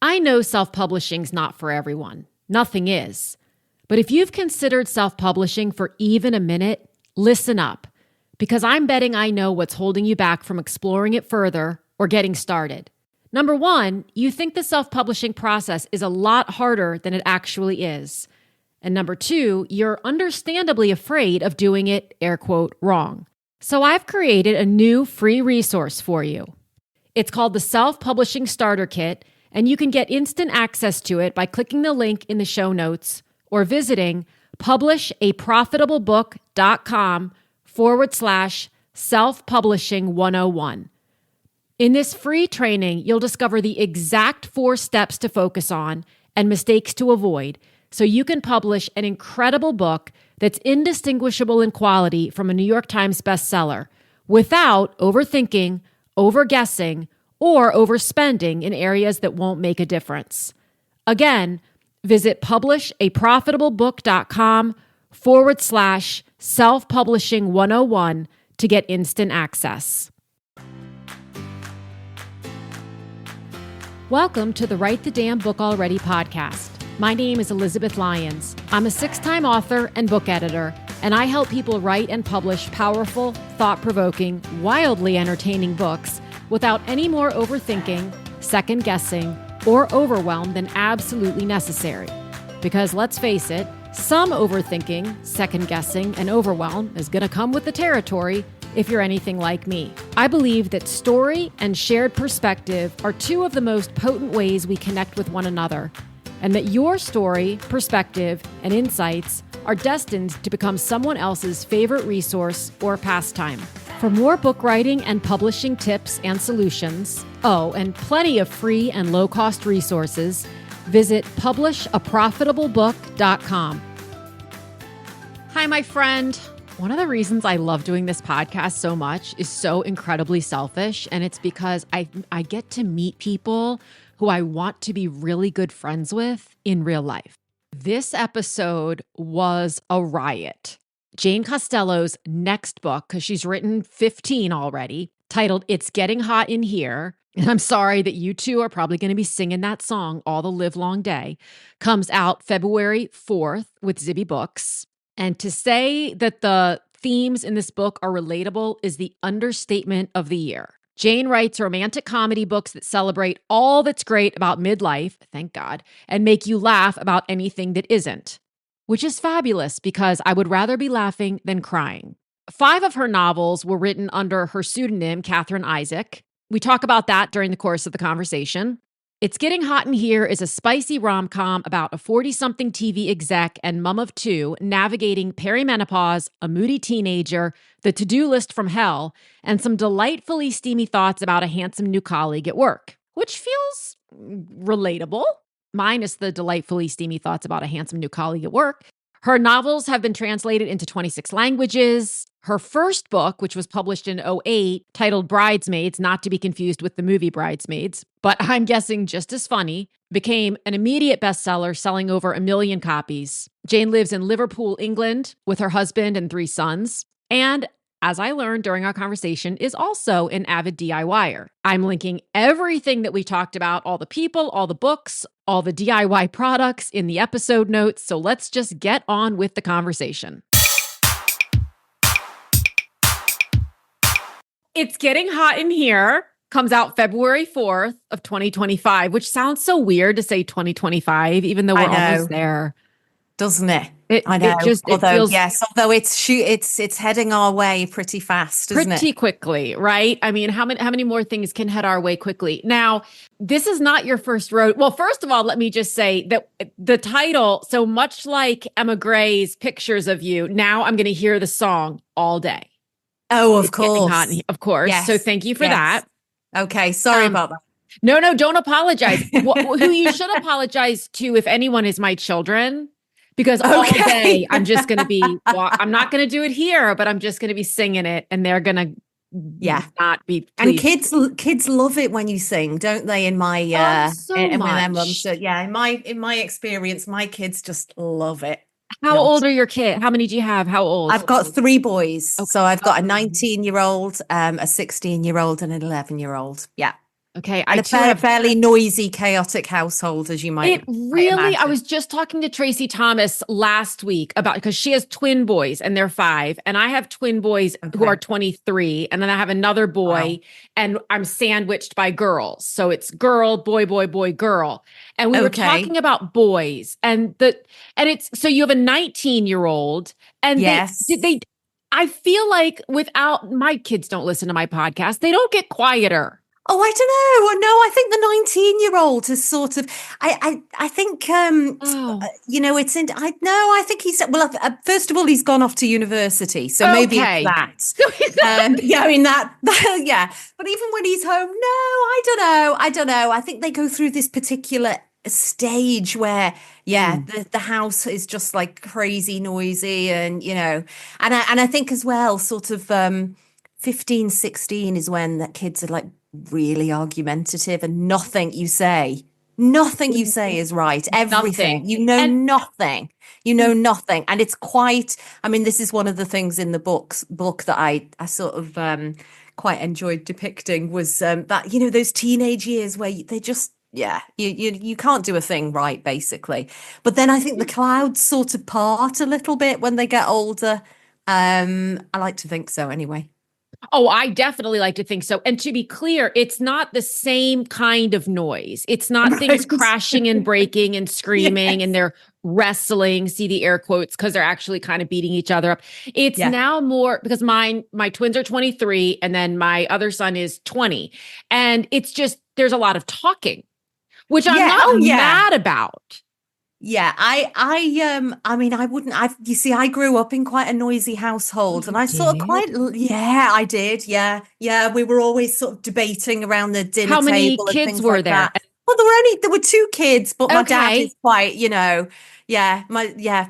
I know self-publishing's not for everyone. Nothing is. But if you've considered self-publishing for even a minute, listen up, because I'm betting I know what's holding you back from exploring it further or getting started. Number one, you think the self-publishing process is a lot harder than it actually is. And number two, you're understandably afraid of doing it, air quote, wrong. So I've created a new free resource for you. It's called the Self-Publishing Starter Kit, and you can get instant access to it by clicking the link in the show notes or visiting publishaprofitablebook.com/self-publishing 101. In this free training, you'll discover the exact 4 steps to focus on and mistakes to avoid so you can publish an incredible book that's indistinguishable in quality from a New York Times bestseller without overthinking, overguessing, or overspending in areas that won't make a difference. Again, visit publishaprofitablebook.com/self-publishing 101 to get instant access. Welcome to the Write the Damn Book Already podcast. My name is Elizabeth Lyons. I'm a 6-time author and book editor, and I help people write and publish powerful, thought-provoking, wildly entertaining books without any more overthinking, second-guessing, or overwhelm than absolutely necessary. Because let's face it, some overthinking, second-guessing, and overwhelm is going to come with the territory if you're anything like me. I believe that story and shared perspective are 2 of the most potent ways we connect with one another, and that your story, perspective, and insights are destined to become someone else's favorite resource or pastime. For more book writing and publishing tips and solutions, and plenty of free and low-cost resources, visit publishaprofitablebook.com. Hi, my friend. One of the reasons I love doing this podcast so much is so incredibly selfish, and it's because I get to meet people who I want to be really good friends with in real life. This episode was a riot. Jane Costello's next book, because she's written 15 already, titled It's Getting Hot in Here, and I'm sorry that you two are probably going to be singing that song all the livelong day, comes out February 4th with Zibby Books. And to say that the themes in this book are relatable is the understatement of the year. Jane writes romantic comedy books that celebrate all that's great about midlife, thank God, and make you laugh about anything that isn't. Which is fabulous because I would rather be laughing than crying. 5 of her novels were written under her pseudonym, Catherine Isaac. We talk about that during the course of the conversation. It's Getting Hot in Here is a spicy rom-com about a 40-something TV exec and mom of 2 navigating perimenopause, a moody teenager, the to-do list from hell, and some delightfully steamy thoughts about a handsome new colleague at work, which feels relatable. Minus the delightfully steamy thoughts about a handsome new colleague at work. Her novels have been translated into 26 languages. Her first book, which was published in 2008, titled Bridesmaids, not to be confused with the movie Bridesmaids, but I'm guessing just as funny, became an immediate bestseller, selling over 1 million copies. Jane lives in Liverpool, England, with her husband and 3 sons. And as I learned during our conversation, is also an avid DIYer. I'm linking everything that we talked about, all the people, all the books, all the DIY products in the episode notes. So let's just get on with the conversation. It's Getting Hot in Here comes out February 4th of 2025, which sounds so weird to say 2025, even though we're almost there. Doesn't it? I know. Although it's heading our way pretty fast, isn't it? Pretty quickly, right? I mean, how many more things can head our way quickly? Now, this is not your first road. Well, first of all, let me just say that the title, so much like Emma Gray's Pictures of You, now I'm going to hear the song all day. Oh, of course. Of course. Yes. So thank you for that. Okay. Sorry about that. No, don't apologize. Who you should apologize to, if anyone, is my children. Because all day I'm just going to be, I'm not going to do it here, but I'm just going to be singing it, and they're going to not be pleased. And kids love it when you sing, don't they? In my in my experience, my kids just love it. How old are your kids? How many do you have? How old? I've got 3 boys. Okay. So I've got a 19-year-old, a 16-year-old, and an 11-year-old. Yeah. Okay, And I a too have. fairly noisy, chaotic household, as you It might really, I imagine. was just talking to Tracy Thomas last week about because she has twin boys and they're 5, and I have twin boys who are Okay. 23, and then I have another boy, Wow. and I'm sandwiched by girls. So it's girl, boy, boy, boy, girl. And we were Okay. talking about boys and it's so you have a 19-year-old, and they Yes. I feel like without my kids don't listen to my podcast, they don't get quieter. Oh, I don't know. Well, no, I think the 19-year-old has sort of, I think, Oh, it's in, I no, I think he's, well, first of all, he's gone off to university. So maybe it's okay. that. Yeah, I mean, that, yeah. But even when he's home, no, I don't know. I don't know. I think they go through this particular stage where, yeah, Mm. the house is just like crazy noisy and, and I think as well, sort of, 15, 16 is when that kids are like really argumentative and nothing you say is right. Everything, Nothing. And nothing. You know nothing. And it's quite, I mean, this is one of the things in the book that I sort of quite enjoyed depicting was that, those teenage years where they just yeah, you can't do a thing right, basically. But then I think the clouds sort of part a little bit when they get older. I like to think so anyway. oh, I definitely like to think so. And to be clear, it's not the same kind of noise. It's not things Right. crashing and breaking and screaming and Yes. they're wrestling, see the air quotes, because they're actually kind of beating each other up. It's Yeah. now more because my twins are 23 and then my other son is 20. And it's just there's a lot of talking, which I'm Yeah. not Oh, yeah. mad about. Yeah, I mean, you see, I grew up in quite a noisy Oh, household and you I sort of did? yeah, I did. Yeah. Yeah. We were always sort of debating around the dinner How many table and kids things were like there? that. Well, there were 2 kids, but my dad is Okay. quite,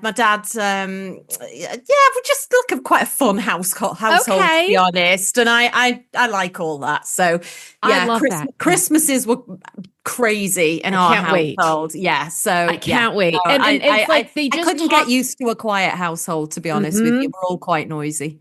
my dad's, yeah, we're just like quite a fun household, to be Okay. honest. And I like all that. So I yeah, love that. Christmases were crazy in I our can't wait. household. Yeah. I So yeah. can't wait. No, And it's like they I just couldn't get talk. used to a quiet household, to be honest with you. Mhm. We're all quite noisy.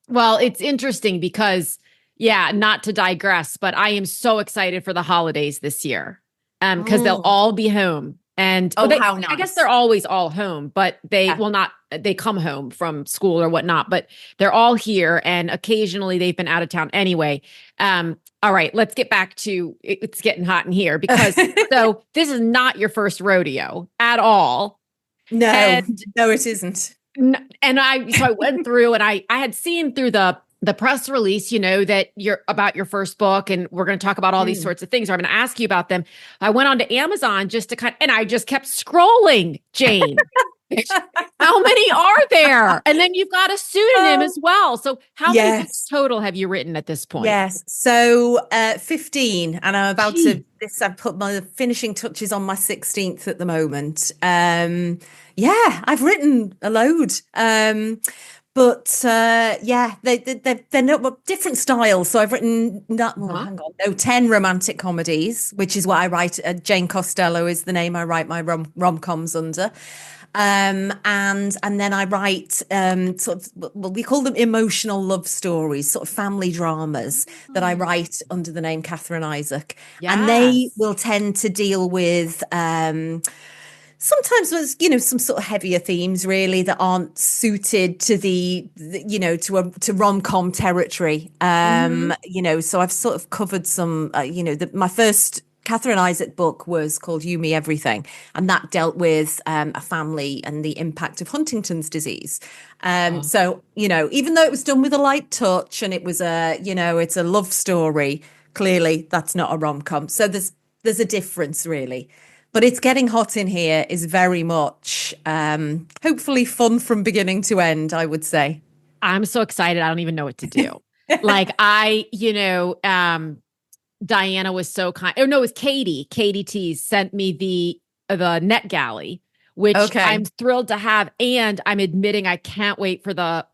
Well, it's interesting because, yeah, not to digress, but I am so excited for the holidays this year. Because they'll Oh, all be home. And well, oh, how I guess they're nice. always all home, but they Yeah. will not, they come home from school or whatnot, but they're all here. And occasionally they've been out of town anyway. All right, let's get back to it's getting hot in here because so this is not your first rodeo at all. No, And no, it isn't. and I went through and I had seen through the press release, that you're about your first book and we're going to talk about all these Mm. sorts of things, or I'm going to ask you about them. I went on to Amazon just to and I just kept scrolling, Jane. How many are there? And then you've got a pseudonym Oh, as well. So how many books yes. total have you written at this point? Yes. So 15, and I'm about to Gee. I've put my finishing touches on my 16th at the moment. Yeah, I've written a load. But yeah, they're not different styles. So I've written not well, Uh-huh. hang on, no, 10 romantic comedies, which is what I write. Jane Costello is the name I write my rom-coms under. And then I write sort of well, we call them emotional love stories, sort of family dramas that I Oh, write under the name Catherine Isaac, and they yes. will tend to deal with sometimes was some sort of heavier themes really that aren't suited to to rom-com territory. Hmm. So I've sort of covered some my first Catherine Isaac book was called You Me Everything, and that dealt with a family and the impact of Huntington's disease. Oh, So even though it was done with a light touch and it was it's a love story, clearly that's not a rom-com. So there's a difference really. But it's getting hot in here is very much hopefully fun from beginning to end, I would say. I'm so excited. I don't even know what to do. Like Diana was so kind. Oh no, it was Katie. Katie T sent me the Net Galley, which I'm Okay. thrilled to have, and I'm admitting I can't wait for the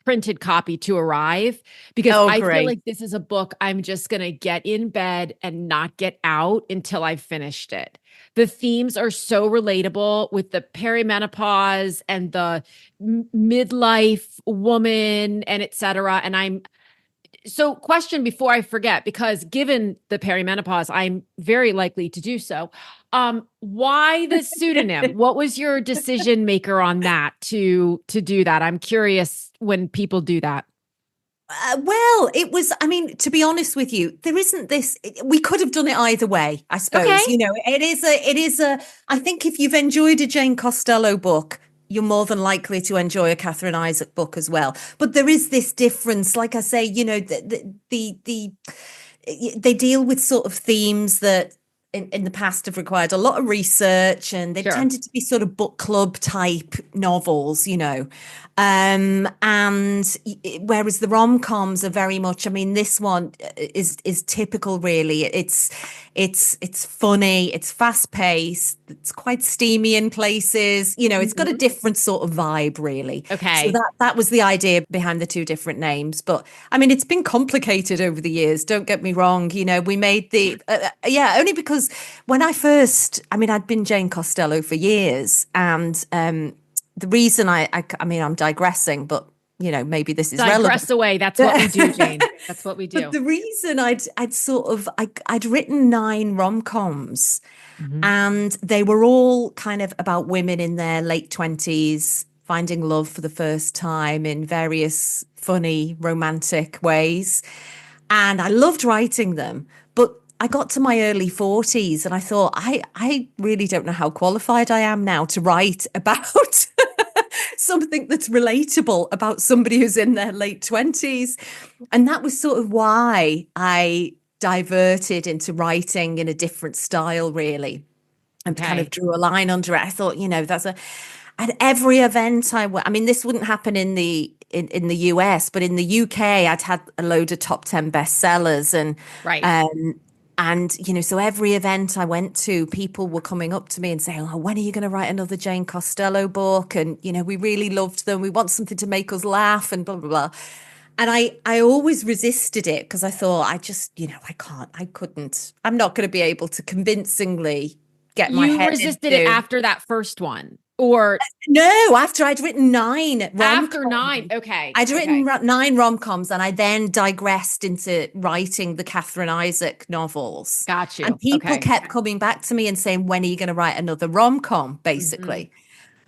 printed copy to arrive because Oh, I feel great. like this is a book I'm just gonna get in bed and not get out until I've finished it. The themes are so relatable with the perimenopause and the midlife woman and etc. And So, question before I forget, because given the perimenopause, I'm very likely to do so. Why the pseudonym? What was your decision maker on that to do that? I'm curious when people do that. Well, it was, I mean, to be honest with you, there isn't this, we could have done it either way, I Okay. suppose. I think if you've enjoyed a Jane Costello book, you're more than likely to enjoy a Catherine Isaac book as well. But there is this difference, like I say, they deal with sort of themes that in the past have required a lot of research, and they've Sure. tended to be sort of book club type novels, and whereas the rom-coms are very much, I mean, this one is typical, really. It's funny, it's fast paced, it's quite steamy in places, it's got a Mhm. different sort of vibe, really. So Okay. that was the idea behind the two different names. But I mean, it's been complicated over the years, don't get me wrong. We made yeah, only because when I mean, I'd been Jane Costello for years, and the reason I mean, I'm digressing, but maybe this is relevant. Digress away. That's what we do, Jane. That's what we But do. the reason I'd written 9 rom-coms, Mhm. and they were all kind of about women in their late 20s finding love for the first time in various funny romantic ways. And I loved writing them, but I got to my early 40s and I thought, I really don't know how qualified I am now to write about something that's relatable about somebody who's in their late 20s. And that was sort of why I diverted into writing in a different style, really, and kind of Okay. drew a line under it. I thought, and every event I mean, this wouldn't happen in the US, but in the UK, I'd had a load of top 10 bestsellers, Right. um, so every event I went to, people were coming up to me and saying, "Oh, when are you going to write another Jane Costello book?" And we really loved them. We want something to make us laugh, and blah blah blah. And I always resisted it because I thought, I just, I couldn't. I'm not going to be able to convincingly get my You head resisted it into. after that first one, or No, after I'd written 9 after rom-coms. 9? Okay. I'd written Okay. 9 rom-coms, and I then digressed into writing the Catherine Isaac novels. Got And you. people Okay. kept coming back to me and saying, "When are you going to write another rom-com?" Mhm. Basically.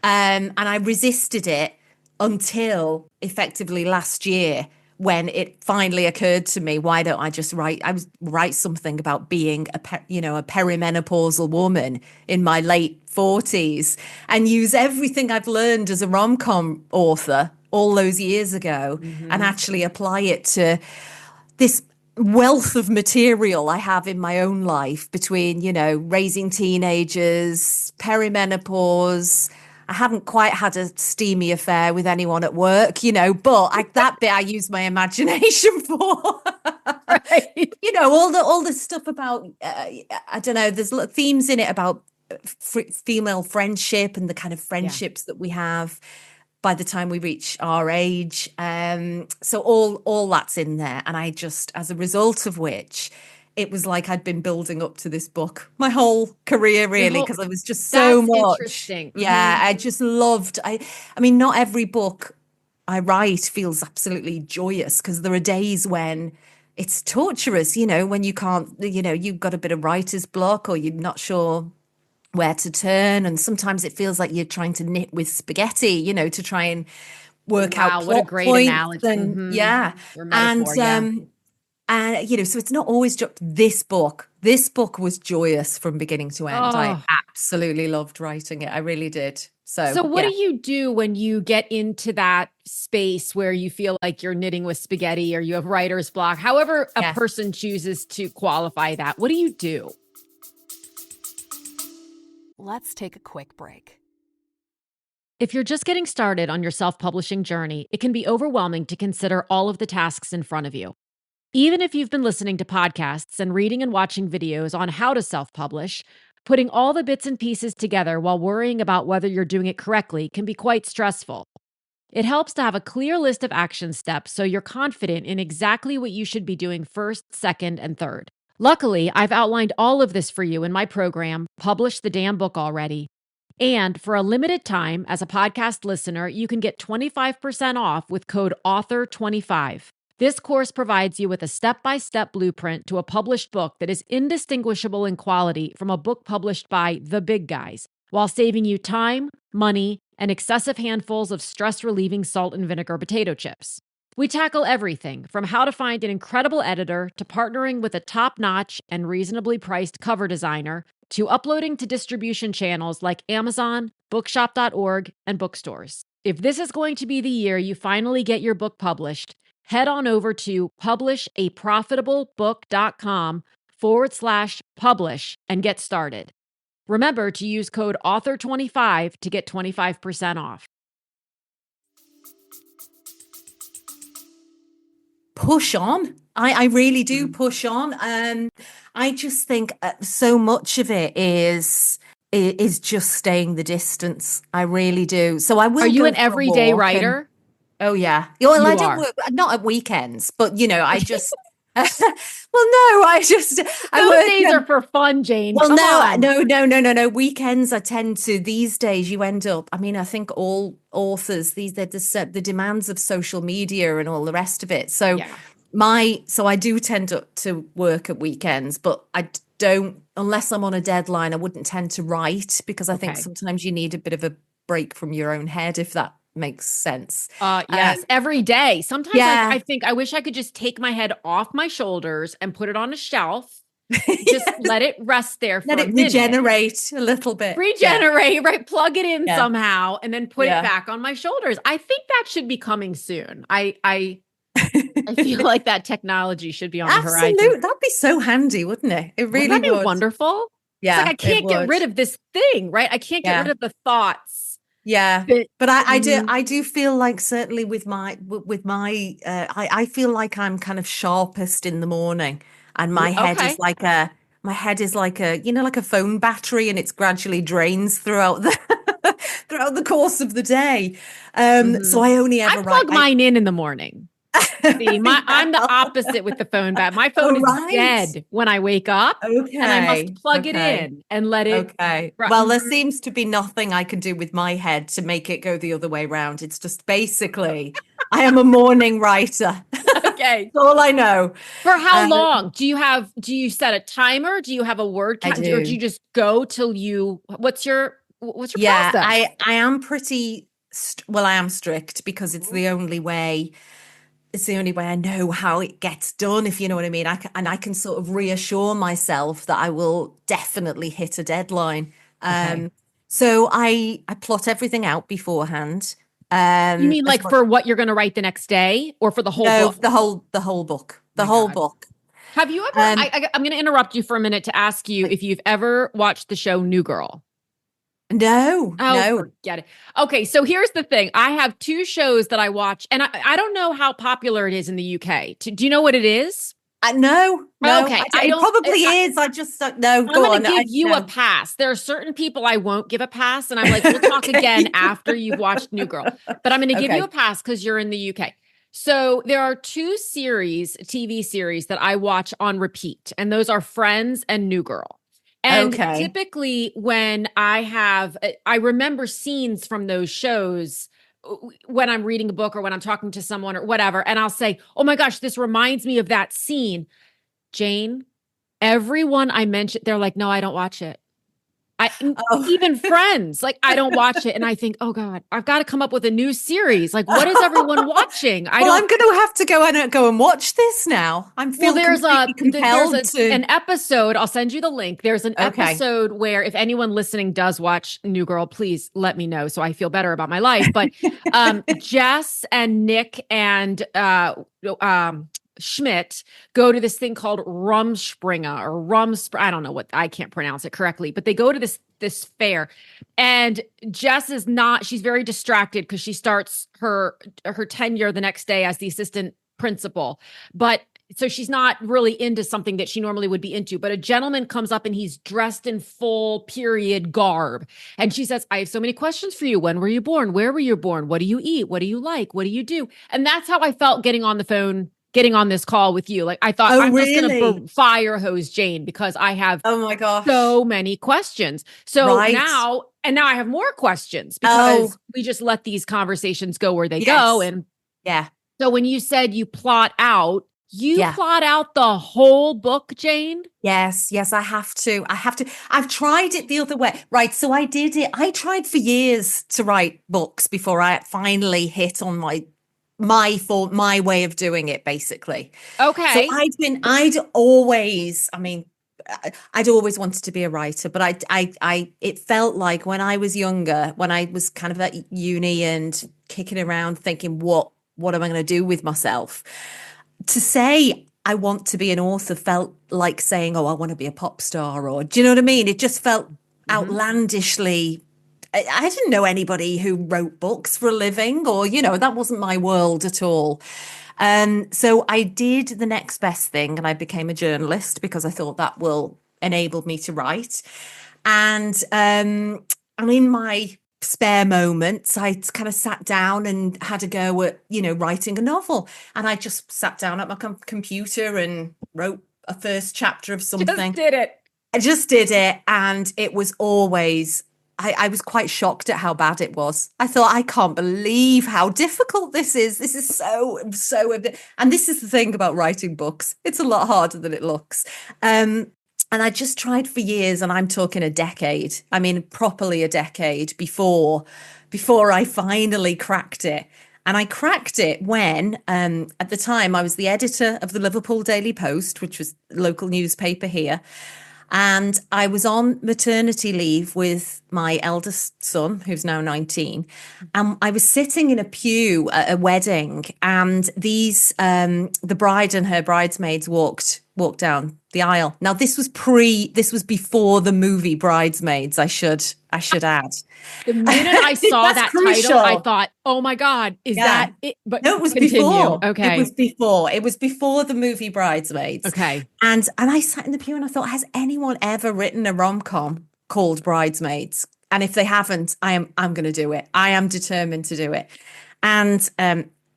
And I resisted it until effectively last year, when it finally occurred to me, why don't I just write something about being a perimenopausal woman in my late 40s, and use everything I've learned as a rom-com author all those years ago and Mhm. actually apply it to this wealth of material I have in my own life between, raising teenagers, perimenopause. I haven't quite had a steamy affair with anyone at work, but that bit I use my imagination for. Right. All the stuff about, I don't know, there's themes in it about female friendship and the kind of Yeah. friendships that we have by the time we reach our age. So all that's in there. And I just, as a result of which, it was like I'd been building up to this book my whole career, Your really, whole because I was just so That's much. interesting. Yeah, Mhm. I just loved. I mean, not every book I write feels absolutely joyous, because there are days when it's torturous, when you can't, you've got a bit of writer's block, or you're not sure where to turn. And sometimes it feels like you're trying to knit with spaghetti, to try and work out Wow, what a plot great points. analogy. And Mhm. yeah. Or And metaphor, yeah. so it's not always just this book was joyous from beginning to end. I Oh. absolutely loved writing it. I really did. So So what do yeah. you do when you get into that space where you feel like you're knitting with spaghetti or you have writer's block? However a Yes. person chooses to qualify that. What do you do? Let's take a quick break. If you're just getting started on your self-publishing journey, it can be overwhelming to consider all of the tasks in front of you. Even if you've been listening to podcasts and reading and watching videos on how to self-publish, putting all the bits and pieces together while worrying about whether you're doing it correctly can be quite stressful. It helps to have a clear list of action steps so you're confident in exactly what you should be doing first, second, and third. Luckily, I've outlined all of this for you in my program, Publish the Damn Book Already. And for a limited time, as a podcast listener, you can get 25% off with code AUTHOR25. This course provides you with a step-by-step blueprint to a published book that is indistinguishable in quality from a book published by the big guys, while saving you time, money, and excessive handfuls of stress-relieving salt and vinegar potato chips. We tackle everything from how to find an incredible editor to partnering with a top-notch and reasonably priced cover designer to uploading to distribution channels like Amazon, bookshop.org, and bookstores. If this is going to be the year you finally get your book published, head on over to publishaprofitablebook.com/publish and get started. Remember to use code AUTHOR25 to get 25% off. Push on. I really do push on. I just think so much of it is just staying the distance. I really do. So I will. Are you go an for a everyday walk writer? Oh yeah. Well, You I are. don't work, not at weekends, but I just. Well, no, I Those work. days are for fun, Jane. Well, Come on. no. Weekends, I tend to, these days, you end up, I mean, I think all authors, the demands of social media and all the rest of it. So Yeah. so I do tend to work at weekends, but I don't, unless I'm on a deadline, I wouldn't tend to write because I think Okay. sometimes you need a bit of a break from your own head, if that makes sense. Yes, every day. Sometimes Yeah. I think I wish I could just take my head off my shoulders and put it on a shelf. Just let it rest there for Let a it minute. regenerate a little bit. Regenerate, right? Plug it in Yeah. somehow and then put Yeah. it back on my shoulders. I think that should be coming soon. I feel like that technology should be on the horizon. Absolutely. That'd be so handy, wouldn't it? It really Wouldn't that be would. wonderful? Yeah, It's like I can't get rid of this thing, right? I can't get Yeah. rid of the thoughts. Yeah, that- but I Mhm. do feel like certainly with my I feel like I'm kind of sharpest in the morning, and my head Okay. is like a like a phone battery, and it's gradually drains throughout the throughout the course of the day. So I only I ever plug mine in the morning. See, I'm the Yeah. opposite with the phone bat. My phone Oh, is right. dead when I wake up, and I must plug it Okay. in and let it. Okay. Right. Well, there seems to be nothing I can do with my head to make it go the other way around. It's just basically, I am a morning writer. Okay. That's all I know. For how Um, long? Do you set a timer? Do you have a word I count? Or do do. you just go till what's your Yeah, process? I am pretty, well, I am strict because it's the only way. It's the only way I know how it gets done, if you know what I mean. I can sort of reassure myself that I will definitely hit a deadline. Okay. So I plot everything out beforehand. You mean As like for what you're going to write the next day or for the whole No, book? the whole book. The My whole God. book. Have you ever, Um, I'm going to interrupt you for a minute to ask you if you've ever watched the show New Girl. No, Oh, no. forget it. Okay, so here's the thing. I have two shows that I watch, and I don't know how popular it is in the UK. Do you know what it is? No. Okay, It probably is. I just don't know. I'm Go going on. to give you a pass. There are certain people I won't give a pass, and I'm like, we'll talk Okay. again after you've watched New Girl. But I'm going to give Okay. you a pass because you're in the UK. So there are two TV series that I watch on repeat, and those are Friends and New Girl. And Okay. typically when I remember scenes from those shows when I'm reading a book or when I'm talking to someone or whatever, and I'll say, oh my gosh, this reminds me of that scene. Jane, everyone I mentioned, they're like, no, I don't watch it. Oh. Even Friends, like I don't watch it. And I think, oh God, I've got to come up with a new series. Like, what is everyone watching? I'm going to have to go and watch this now. I'm feeling there's compelled to. an episode. I'll send you the link. There's an Okay. episode where if anyone listening does watch New Girl, please let me know so I feel better about my life. But Jess and Nick and Schmidt go to this thing called Rumspringa or I don't know what, I can't pronounce it correctly, but they go to this fair, and Jess she's very distracted because she starts her tenure the next day as the assistant principal. But so she's not really into something that she normally would be into, but a gentleman comes up and he's dressed in full period garb. And she says, I have so many questions for you. When were you born? Where were you born? What do you eat? What do you like? What do you do? And that's how I felt getting on the phone, getting on this call with you. Like I thought, I'm just going to fire hose Jane because I have Oh my gosh. so many questions. So Right. now I have more questions because we just let these conversations go where they go. And yeah. So when you said you plot out, you Yeah. plot out the whole book, Jane? Yes, I have to. I've tried it the other way. Right, so I did it. I tried for years to write books before I finally hit on my way of doing it, basically. So Okay. I'd always wanted to be a writer, but it felt like when I was younger, when I was kind of at uni and kicking around thinking, what am I going to do with myself? To say I want to be an author felt like saying, oh, I want to be a pop star, or do you know what I mean? It just felt outlandishly. I didn't know anybody who wrote books for a living, or, that wasn't my world at all. So I did the next best thing, and I became a journalist because I thought that will enable me to write. And in my spare moments, I kind of sat down and had a go at, writing a novel. And I just sat down at my computer and wrote a first chapter of something. Just did it. I just did it. And it was always, I was quite shocked at how bad it was. I thought, I can't believe how difficult this is. This is so, and this is the thing about writing books. It's a lot harder than it looks. And I just tried for years, and I'm talking a decade. I mean, properly a decade before I finally cracked it. And I cracked it when, at the time, I was the editor of the Liverpool Daily Post, which was a local newspaper here. And I was on maternity leave with my eldest son, who's now 19. And I was sitting in a pew at a wedding, and the bride and her bridesmaids walked down the aisle. Now, this was before the movie Bridesmaids, I should add. The minute I saw that crucial. title, I thought, oh my God, is that it? But no, it was continue. before. Okay. It was before the movie Bridesmaids. Okay. And I sat in the pew and I thought, has anyone ever written a rom-com called Bridesmaids? And if they haven't, I'm going to do it. I am determined to do it. And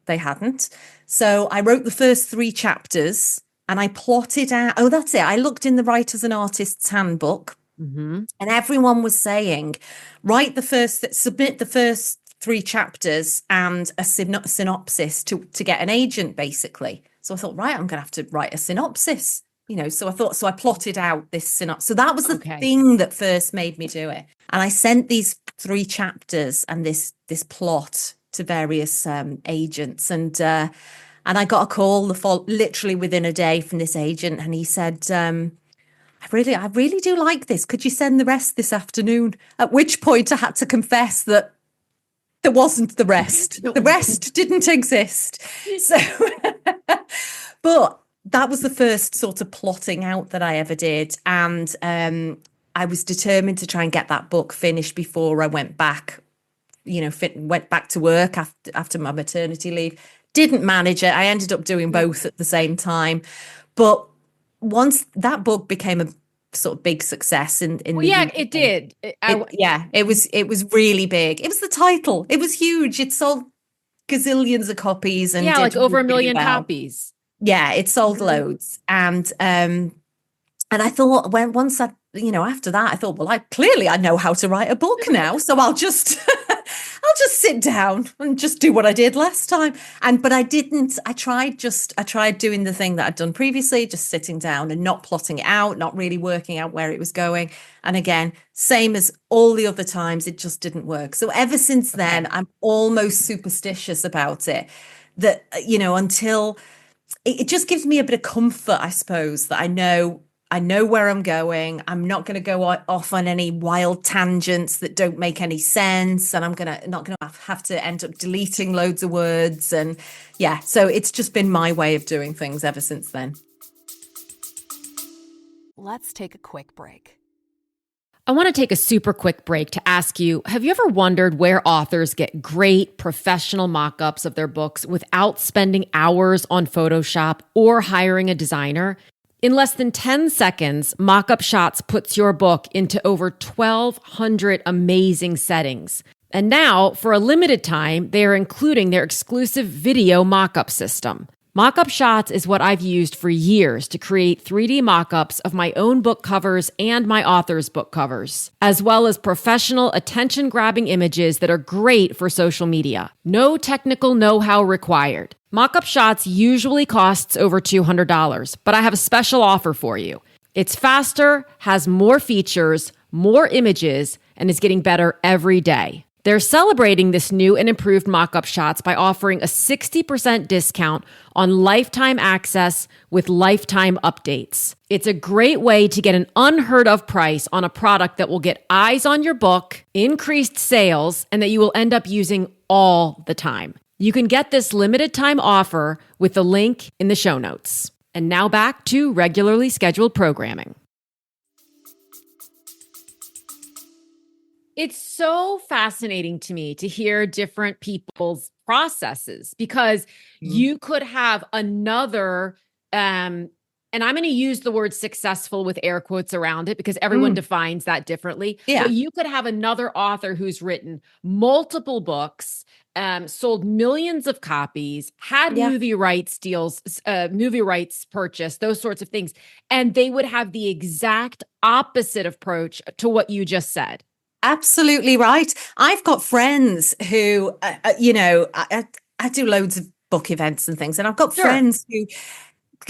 they hadn't. So I wrote the first 3 chapters and I plotted out. Oh, that's it. I looked in the Writers and Artists Handbook, and everyone was saying, submit the first 3 chapters and a synopsis to get an agent, basically. So I thought, right, I'm going to have to write a synopsis, so I plotted out this synopsis. So that was the thing that first made me do it. And I sent these 3 chapters and this plot to various agents, and I got a call literally within a day from this agent, and he said, I really do like this. Could you send the rest this afternoon? At which point I had to confess that there wasn't the rest. The rest didn't exist. So, but that was the first sort of plotting out that I ever did. And I was determined to try and get that book finished before I went back, went back to work after my maternity leave. Didn't manage it. I ended up doing both at the same time. But once that book became a sort of big success in the UK, it did. It was really big. It was the title. It was huge. It sold gazillions of copies, and like over 1 million well. copies. Yeah, it sold loads. And I thought after that, I thought, well, I know how to write a book now, so I'll just sit down and just do what I did last time. But I didn't. I tried doing the thing that I'd done previously, just sitting down and not plotting it out, not really working out where it was going. And again, same as all the other times, it just didn't work. So ever since then, I'm almost superstitious about it. That, until it just gives me a bit of comfort, I suppose, that I know where I'm going. I'm not going to go off on any wild tangents that don't make any sense. And I'm not going to have to end up deleting loads of words. And yeah, so it's just been my way of doing things ever since then. Let's take a quick break. I want to take a super quick break to ask you, have you ever wondered where authors get great professional mock-ups of their books without spending hours on Photoshop or hiring a designer? In less than 10 seconds, Mockup Shots puts your book into over 1,200 amazing settings. And now, for a limited time, they are including their exclusive video mockup system. Mockup Shots is what I've used for years to create 3D mockups of my own book covers and my author's book covers, as well as professional attention-grabbing images that are great for social media. No technical know-how required. Mockup Shots usually costs over $200, but I have a special offer for you. It's faster, has more features, more images, and is getting better every day. They're celebrating this new and improved Mockup Shots by offering a 60% discount on lifetime access with lifetime updates. It's a great way to get an unheard of price on a product that will get eyes on your book, increased sales, and that you will end up using all the time. You can get this limited time offer with the link in the show notes. And now back to regularly scheduled programming. It's so fascinating to me to hear different people's processes because you could have another, and I'm going to use the word successful with air quotes around it because everyone defines that differently. Yeah. But you could have another author who's written multiple books, sold millions of copies, had movie rights deals, movie rights purchased, those sorts of things. And they would have the exact opposite approach to what you just said. Absolutely right. I've got friends who, I do loads of book events and things, and I've got friends who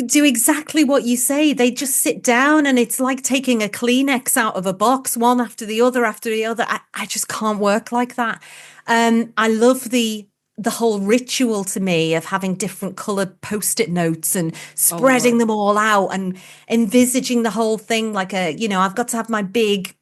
do exactly what you say. They just sit down and it's like taking a Kleenex out of a box, one after the other after the other. I just can't work like that. I love the whole ritual to me of having different colored Post-it notes and spreading them all out and envisaging the whole thing like I've got to have my big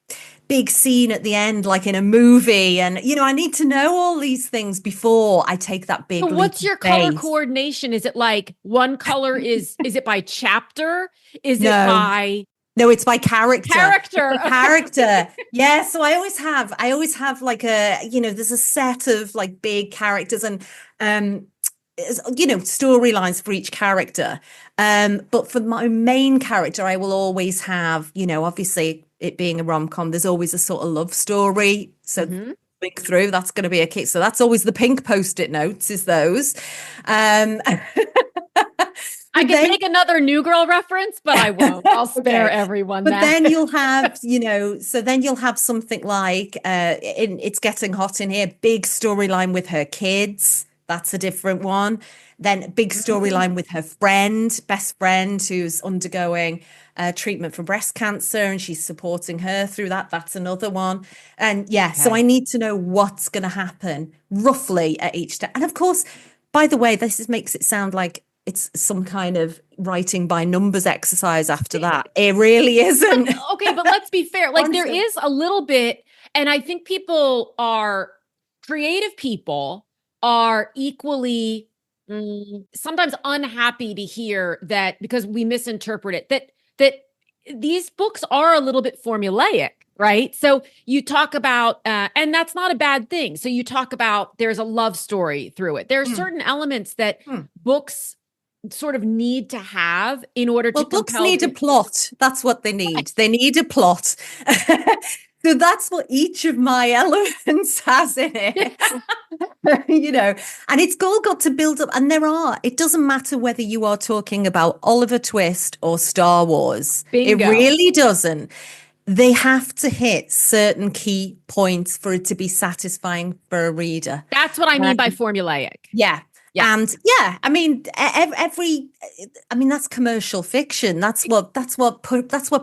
scene at the end, like in a movie. And, I need to know all these things before I take that big leap what's your of color faith. coordination? Is it like one color is it by chapter? Is it No. by... No, it's by character. Character. Yeah. So I always have like there's a set of like big characters and, storylines for each character. But for my main character, I will always have, obviously it being a rom-com, there's always a sort of love story. So think through, that's going to be a key. So that's always the pink Post-it notes is those. I can make another New Girl reference, but I won't. I'll spare everyone but that. Then you'll have, so then you'll have something like, It's Getting Hot in Here, big storyline with her kids. That's a different one. Then big storyline with her best friend, who's undergoing treatment for breast cancer, and she's supporting her through that. That's another one. And so I need to know what's going to happen roughly at each step. And of course, by the way, makes it sound like it's some kind of writing by numbers exercise after that. It really isn't. Okay, but let's be fair. Like there is a little bit, and I think creative people are equally sometimes unhappy to hear that because we misinterpret it, that these books are a little bit formulaic, right? So you talk about, and that's not a bad thing. So you talk about there's a love story through it. There are certain elements that books sort of need to have in order to books need a plot. That's what they need. They need a plot. So that's what each of my elements has in it. And it's all got to build up. And it doesn't matter whether you are talking about Oliver Twist or Star Wars. Bingo. It really doesn't. They have to hit certain key points for it to be satisfying for a reader. That's what I mean by formulaic. Yeah. Yeah. And I mean, that's commercial fiction. That's what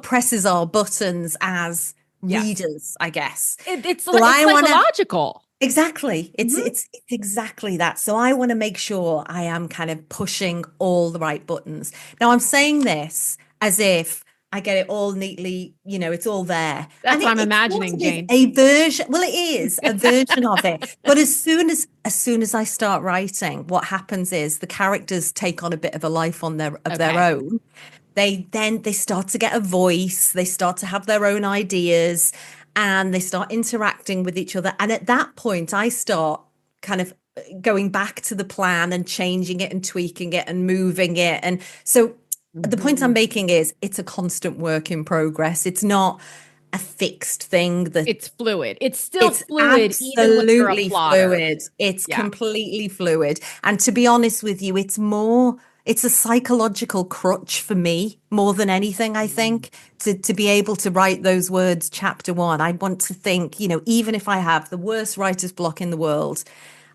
presses our buttons as readers, I guess. It's psychological. Exactly. It's exactly that. So I want to make sure I am kind of pushing all the right buttons. Now I'm saying this as if I get it all neatly, it's all there. That's what I'm imagining, Jane. A version. Well, it is a version of it. But as soon as I start writing, what happens is the characters take on a bit of a life of their own. They start to get a voice. They start to have their own ideas, and they start interacting with each other. And at that point, I start kind of going back to the plan and changing it and tweaking it and moving it. And so the point I'm making is it's a constant work in progress. It's not a fixed thing. It's fluid. It's still fluid. Absolutely fluid. It's completely fluid. And to be honest with you, it's more it's a psychological crutch for me more than anything, I think, to be able to write those words, chapter one. I want to think, even if I have the worst writer's block in the world,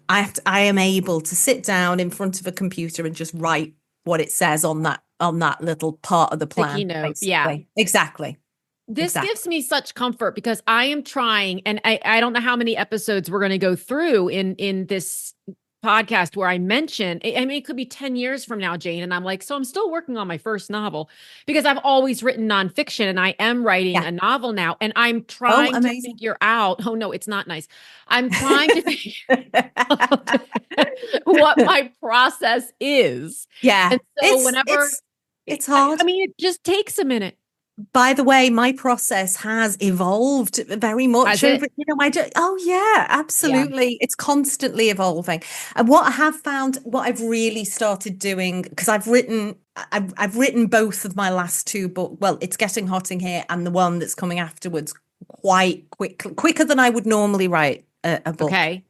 I am able to sit down in front of a computer and just write what it says on that little part of the Sticky plan, note. basically. Yeah. Exactly. This gives me such comfort because I am trying, and I don't know how many episodes we're going to go through in this podcast where I mention, I mean, it could be 10 years from now, Jane. And I'm like, so I'm still working on my first novel because I've always written nonfiction and I am writing a novel now. And I'm trying to figure out, oh no, it's not nice. I'm trying to figure out what my process is. Yeah. And so it's hard. I mean, it just takes a minute. By the way, my process has evolved very much over, oh yeah, absolutely. Yeah. It's constantly evolving. And what I have found, what I've really started doing, because I've written both of my last two books. Well, It's Getting Hot in Here and the one that's coming afterwards quite quicker than I would normally write a book. Okay.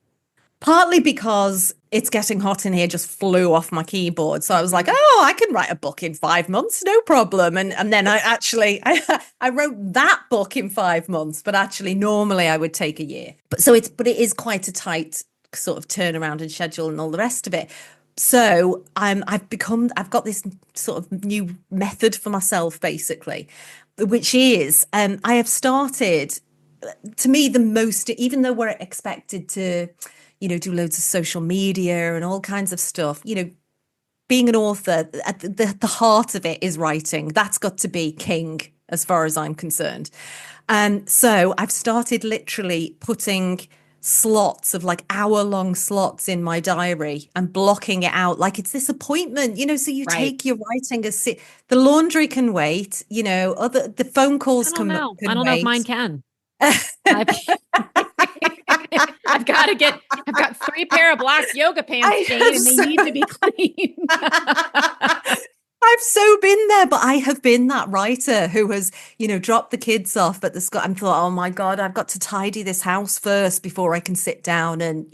Partly because It's Getting Hot in Here just flew off my keyboard. So I was like, oh, I can write a book in 5 months, no problem. And then I wrote that book in 5 months, but actually normally I would take a year. But it is quite a tight sort of turnaround and schedule and all the rest of it. So I've got this sort of new method for myself, basically, which is I have started, to me, the most, even though we're expected to do loads of social media and all kinds of stuff. Being an author, at the heart of it is writing. That's got to be king as far as I'm concerned. So I've started literally putting slots of like hour-long slots in my diary and blocking it out like it's this appointment, so you take your writing as the laundry can wait, the phone calls can wait. I don't know if mine can. I've got 3 pair of black yoga pants, Jane, and they need to be clean. I've so been there, but I have been that writer who has, dropped the kids off at the school and thought, oh my God, I've got to tidy this house first before I can sit down and,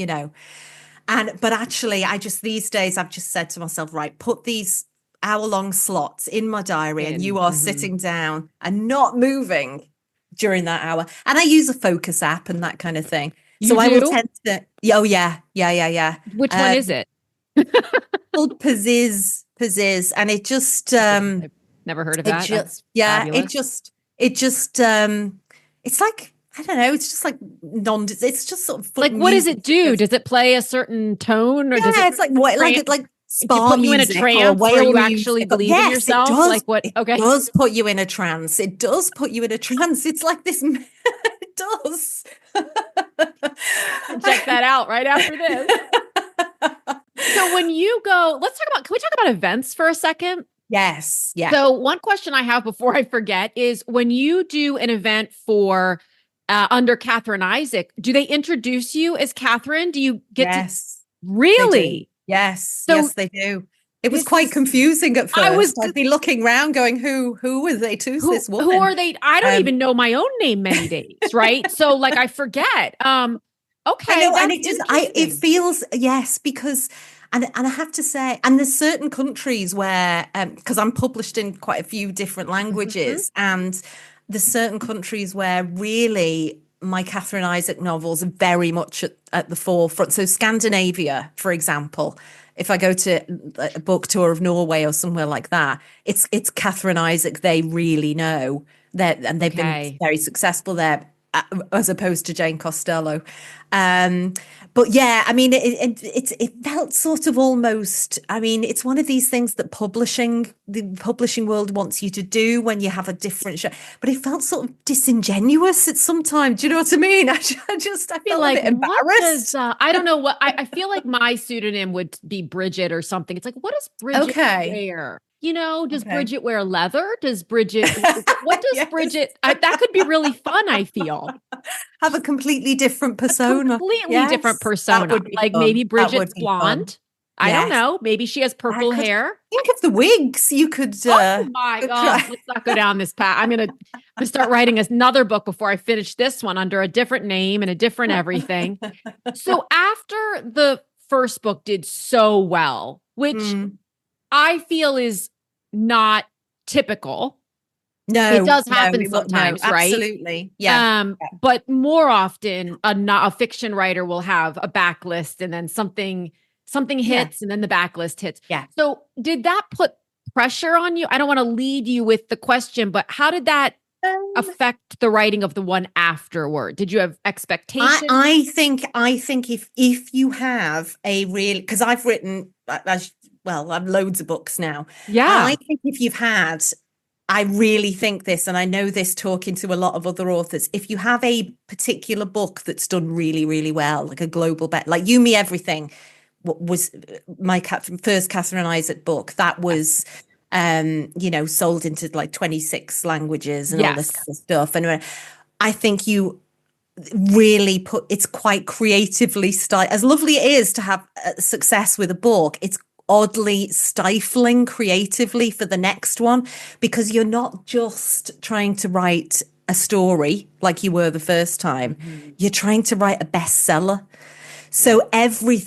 but actually these days I've just said to myself, right, put these hour-long slots in my diary and you are sitting down and not moving during that hour. And I use a focus app and that kind of thing. I will tend to, oh yeah. Which one is it? Called Pazziz, and it just I've never heard of that. It's like, I don't know, it's just like it's just sort of like, what does it do? Does it play a certain tone, or does it? It's like what, like spa put you in a music trance where you actually believe in yes, yourself? It does. Like what? Okay, it does put you in a trance. It does put you in a trance. It's like this. It does. Check that out right after this. So when you go, can we talk about events for a second? Yes. Yeah. So one question I have before I forget is, when you do an event for under Catherine Isaac, do they introduce you as Catherine? Do you get to really? Yes. Yes, they do. It was quite confusing at first. I'd be looking around going, who are they? Who's this woman? Who are they? I don't even know my own name many days, right? So like I forget. Okay. I know, and it feels, yes, because and I have to say, and there's certain countries where because I'm published in quite a few different languages, and there's certain countries where really my Catherine Isaac novels are very much at the forefront. So Scandinavia, for example, if I go to a book tour of Norway or somewhere like that, it's Catherine Isaac they really know that, and they've been very successful there, as opposed to Jane Costello. But yeah, I mean, it felt sort of almost, I mean, it's one of these things that the publishing world wants you to do when you have a different show, but it felt sort of disingenuous at some time. Do you know what I mean? I feel like a bit embarrassed. I don't know what, I feel like my pseudonym would be Bridget or something. It's like, what does Bridget wear? Does Bridget wear leather? Does Bridget, what does Bridget, that could be really fun, I feel. Have a completely different persona. Different persona. Like fun. Maybe Bridget's blonde. I don't know. Maybe she has purple hair. Think of the wigs you could. Oh my God. Let's not go down this path. I'm going to start writing another book before I finish this one under a different name and a different everything. So after the first book did so well, which I feel is not typical. It No, does no, happen no, sometimes, right? absolutely. Yeah. But more often a fiction writer will have a backlist and then something Yeah. hits and then the backlist hits. Yeah. So did that put pressure on you? I don't want to lead you with the question, but how did that Um, affect the writing of the one afterward? Did you have expectations? I think if you have a real, because I've written I've loads of books now. Yeah. I think if you've had, I really think this, and I know this talking to a lot of other authors, if you have a particular book that's done really, really well, like a global bet, like You, Me, Everything was my first Catherine Isaac book. That was, sold into like 26 languages and all this Yes. kind of stuff. And I think you really it's quite creatively styled. As lovely it is to have success with a book, it's oddly stifling creatively for the next one, because you're not just trying to write a story like you were the first time. You're trying to write a bestseller. So every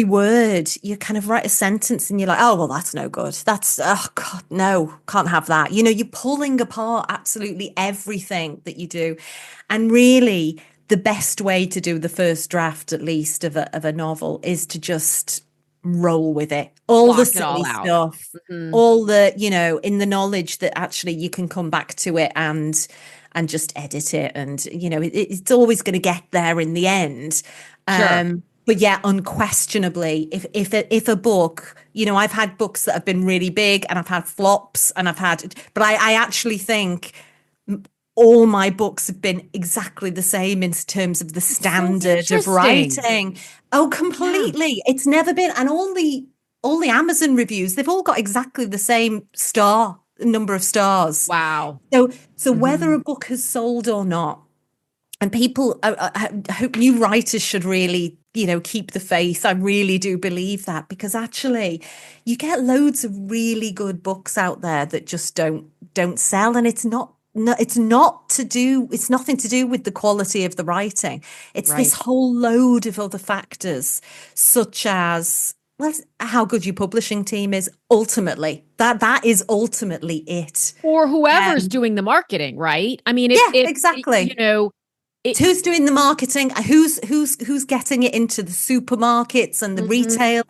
word, you kind of write a sentence and you're like, oh, well, that's no good. Oh God, no, can't have that. You're pulling apart absolutely everything that you do. And really, the best way to do the first draft, at least, of a novel is to just roll with it. All the Block it all silly out. stuff, all the, in the knowledge that actually you can come back to it and just edit it. And, it's always going to get there in the end. Sure. But yeah, unquestionably, if a book, I've had books that have been really big and I've had flops and but I actually think all my books have been exactly the same in terms of the standard of writing. Oh, completely. It's never been, and all the Amazon reviews, they've all got exactly the same number of stars. Wow. So whether a book has sold or not, and people, I hope new writers should really, keep the faith. I really do believe that, because actually you get loads of really good books out there that just don't sell. And it's nothing to do with the quality of the writing. It's this whole load of other factors, such as, well, how good your publishing team is. Ultimately, that is ultimately it. Or whoever's doing the marketing, right? I mean, if exactly. Who's doing the marketing? Who's getting it into the supermarkets and the retail?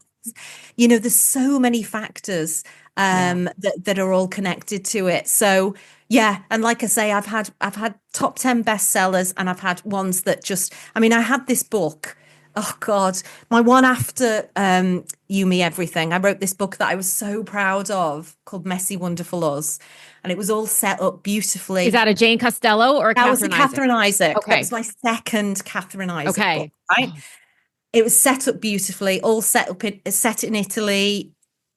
There's so many factors that are all connected to it. So yeah, and like I say, I've had top 10 bestsellers, and I've had ones that just, I had this book. Oh God, my one after You, Me, Everything. I wrote this book that I was so proud of called Messy Wonderful Us. And it was all set up beautifully. Is that a Jane Costello or a That was a Catherine Isaac? Okay. That was my second Catherine Isaac book, right? Oh. It was set up beautifully, all set in Italy.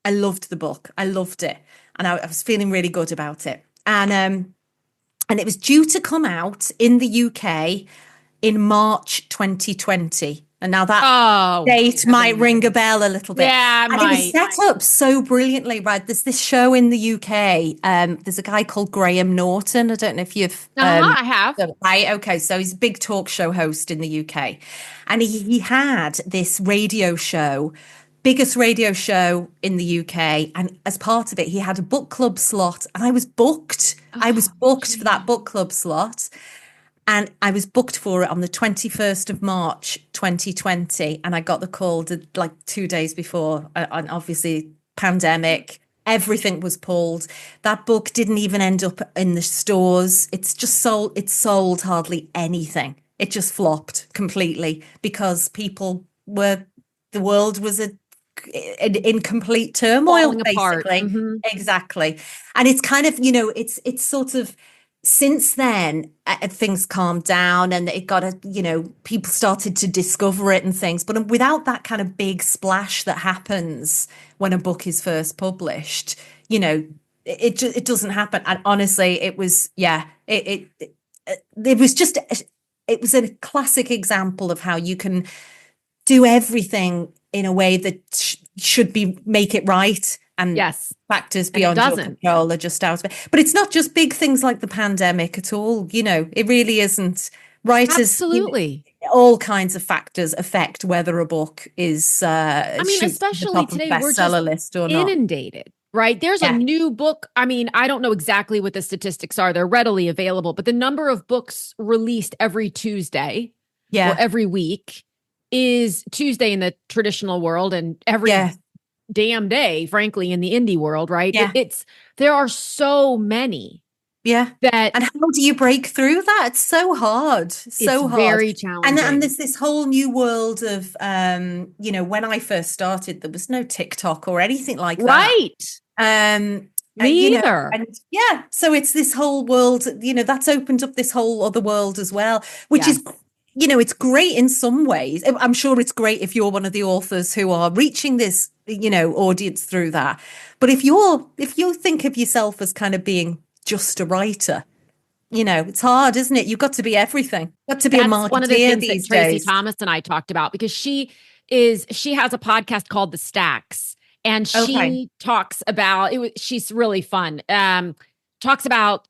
I loved the book. I loved it. And I was feeling really good about it. And it was due to come out in the UK in March 2020. And now that date might ring a bell a little bit. Yeah, and it was set up so brilliantly, right? There's this show in the UK. There's a guy called Graham Norton. I don't know if you've... I have. Right, okay. So he's a big talk show host in the UK. And he had this radio show, biggest radio show in the UK. And as part of it, he had a book club slot. And I was booked. For that book club slot. And I was booked for it on the 21st of March, 2020. And I got the call like 2 days before. And obviously, pandemic, everything was pulled. That book didn't even end up in the stores. It's sold hardly anything. It just flopped completely, because the world was in complete turmoil, Falling basically. apart. Exactly. And it's kind of, it's sort of, since then, things calmed down, and it got people started to discover it and things. But without that kind of big splash that happens when a book is first published, it doesn't happen. And honestly, it was, it was a classic example of how you can do everything in a way that should make it right. And factors beyond your control are just out of it. But it's not just big things like the pandemic at all. It really isn't. writers, Absolutely. all kinds of factors affect whether a book is I mean, shoots to the especially top of the today, we're just bestseller list or not. inundated, right? There's a Yeah, new book. I mean, I don't know exactly what the statistics are. They're readily available, but the number of books released every Tuesday or yeah, every week is Tuesday in the traditional world and every yeah, damn day, frankly, in the indie world, right? yeah, There are so many yeah. that And how do you break through that? It's so hard, it's so hard. very And challenging. there's this whole new world of when I first started, there was no TikTok or anything like that. Right. Um, Me either. and yeah, so it's this whole world, that's opened up this whole other world as well, which Yes. is, it's great in some ways. I'm sure it's great if you're one of the authors who are reaching this, audience through that. But if you think of yourself as kind of being just a writer, it's hard, isn't it? You've got to be everything. You've got to be a That's one of the marketeer things that these Tracy days. Thomas and I talked about because she has a podcast called The Stacks and Okay. she talks about she's really fun. Talks about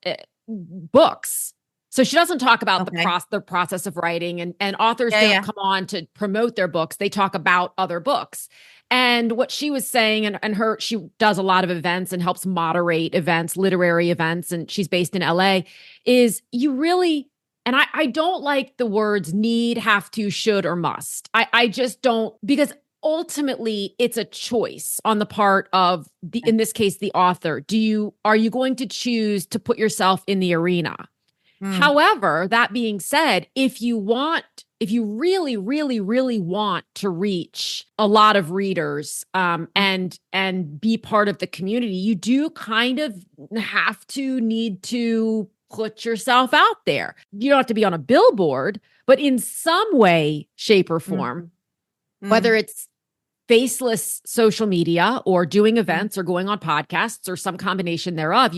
books. So she doesn't talk about Okay. the process of writing and authors Yeah, don't yeah. come on to promote their books. They talk about other books. And what she was saying, she does a lot of events and helps moderate events, literary events, and she's based in LA, is you really, and I don't like the words need, have to, should, or must. I just don't, because ultimately it's a choice on the part of in this case, the author. Are you going to choose to put yourself in the arena? Mm. However, that being said, if you really, really, really want to reach a lot of readers and be part of the community, you do kind of need to put yourself out there. You don't have to be on a billboard, but in some way, shape, or form, whether it's faceless social media or doing events or going on podcasts or some combination thereov,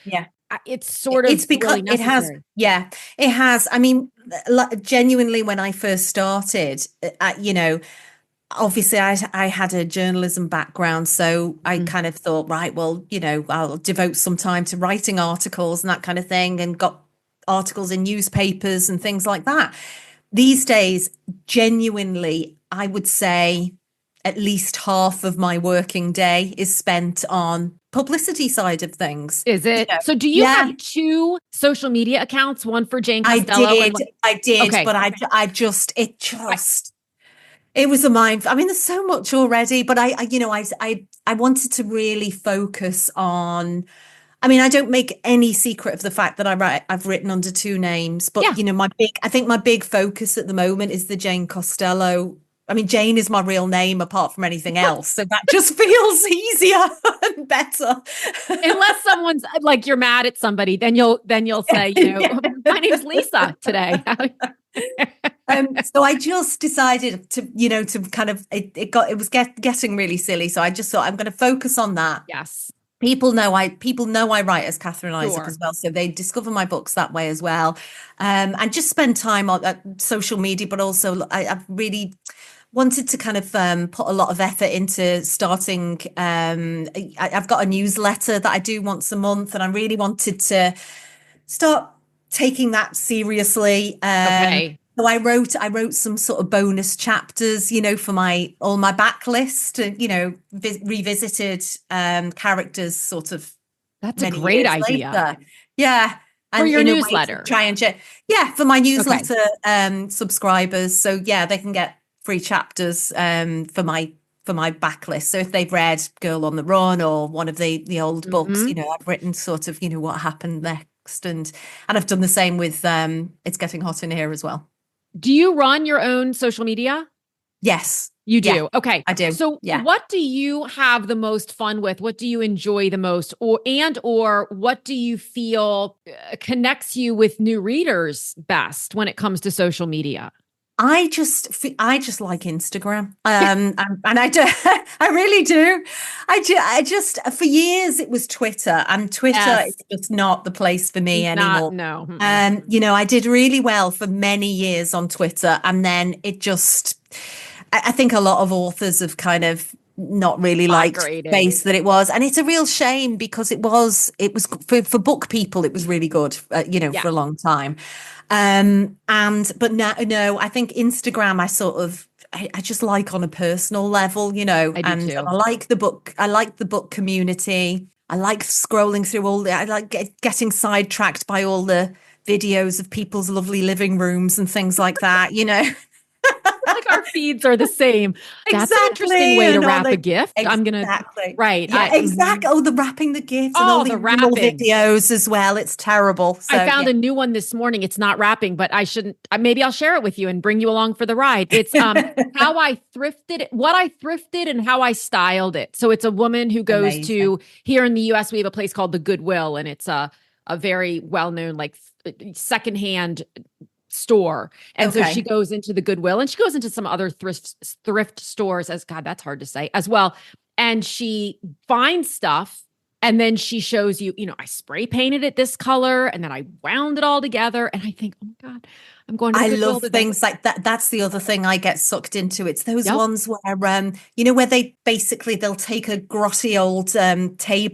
Yeah. it's sort of It's because really it has, necessary. yeah, it has. I mean, genuinely, when I first started, obviously I had a journalism background, so I kind of thought, right, well, I'll devote some time to writing articles and that kind of thing, and got articles in newspapers and things like that. These days, genuinely, I would say at least half of my working day is spent on publicity side of things. Is it? So do you Yeah, have two social media accounts, one for Jane I Costello and did, okay. but it was a mind. I mean, there's so much already, but I wanted to really focus on. I mean, I don't make any secret of the fact that I've written under two names, but Yeah. I think my big focus at the moment is the Jane Costello. I mean, Jane is my real name apart from anything else, so that just feels easier and better. Unless someone's like you're mad at somebody, then you'll say, my name's Lisa today. So I just decided to kind of it was getting really silly. So I just thought I'm going to focus on that. Yes. People know I write as Catherine Isaac Sure. as well, so they discover my books that way as well, and just spend time on social media. But also, I've really wanted to kind of put a lot of effort into starting. I've got a newsletter that I do once a month, and I really wanted to start taking that seriously. Okay. So I wrote some sort of bonus chapters, for my backlist, revisited characters sort of That's a many great years idea later. Yeah. for And your in a way to newsletter. try and for my Okay. newsletter subscribers. So yeah, they can get free chapters for my backlist. So if they've read Girl on the Run or one of the old books, Mhm. I've written sort of, what happened next, and I've done the same with It's Getting Hot in Here as well. Do you run your own social media? Yes. You Yeah, do. Okay. I do. So Yeah. what do you have the most fun with? What do you enjoy the most? Or what do you feel connects you with new readers best when it comes to social media? I just like Instagram. And I do, I really do. I just, for years it was Twitter, and Twitter Yes. is just not the place for me anymore. No. I did really well for many years on Twitter, and then it just, I think a lot of authors have kind of not really liked the Migrated. space that it was. And it's a real shame because it was for book people, it was really good, Yeah. for a long time. But no, I think Instagram, I just like on a personal level, I do and too. I like the book community. I like scrolling through I like getting sidetracked by all the videos of people's lovely living rooms and things like that, Like our feeds are the same. That's an interesting Exactly. way to And all wrap a the gift. I'm gonna exactly. right. Yeah, exactly. Oh, the wrapping the gifts and all the The animal wrapping. videos as well. It's terrible. I So found yeah. a new one this morning. It's not wrapping, but I shouldn't. Maybe I'll share it with you and bring you along for the ride. It's how I thrifted, what I thrifted, and how I styled it. So it's a woman who goes to, here in the U.S. we have a place called the Goodwill, and it's a very well known like secondhand store. And so she goes into the Goodwill, and she goes into some other thrift stores, as God, that's hard to say as well. And she finds stuff. And then she shows you, I spray painted it this color, and then I wound it all together. And I think, oh my God, I'm going to the Goodwill love today. things like that. That's the other thing I get sucked into. It's those ones where, where they'll take a grotty old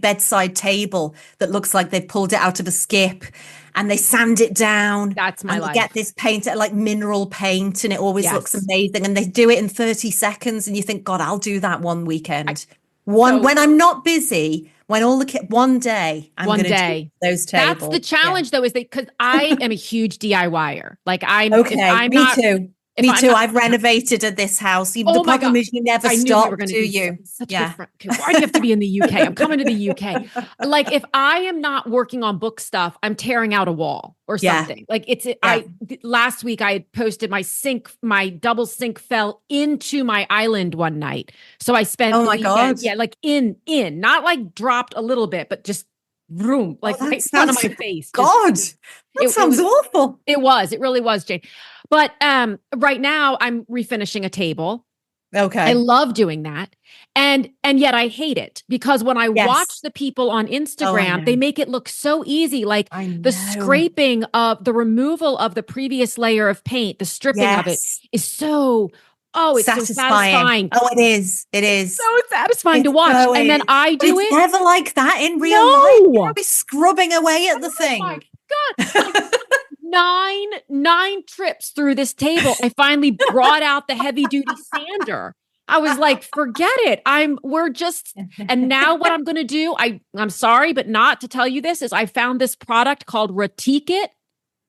bedside table that looks like they pulled it out of a skip, and they sand it down. That's my life. They get this paint, like mineral paint, and it always looks amazing. And they do it in 30 seconds, and you think, God, I'll do that one weekend. When I'm not busy. When all the one day I'm going to do those tables. That's the challenge, though, is because I am a huge DIYer. Like Me too. I've renovated at this house. The problem is you never stop, do you? Why do you have to be in the UK? I'm coming to the UK. Like if I am not working on book stuff, I'm tearing out a wall or something. Like last week I had posted my double sink fell into my island one night. So I spent the weekend, like in, not like dropped a little bit, but just room, like right in front of my face. God, that sounds awful. It really was, Jane. But right now I'm refinishing a table. Okay. I love doing that. And yet I hate it because when I watch the people on Instagram, they make it look so easy. Like the scraping of the removal of the previous layer of paint, the stripping of it is so, it's so satisfying. Oh, it is. It is. So satisfying to watch. And then I do it. It's never like that in real life. You'll be scrubbing away at the thing. Oh my God. Nine trips through this table. I finally brought out the heavy duty sander. I was like, forget it. And now what I'm going to do, I'm sorry, but not to tell you this, is I found this product called Ratikit.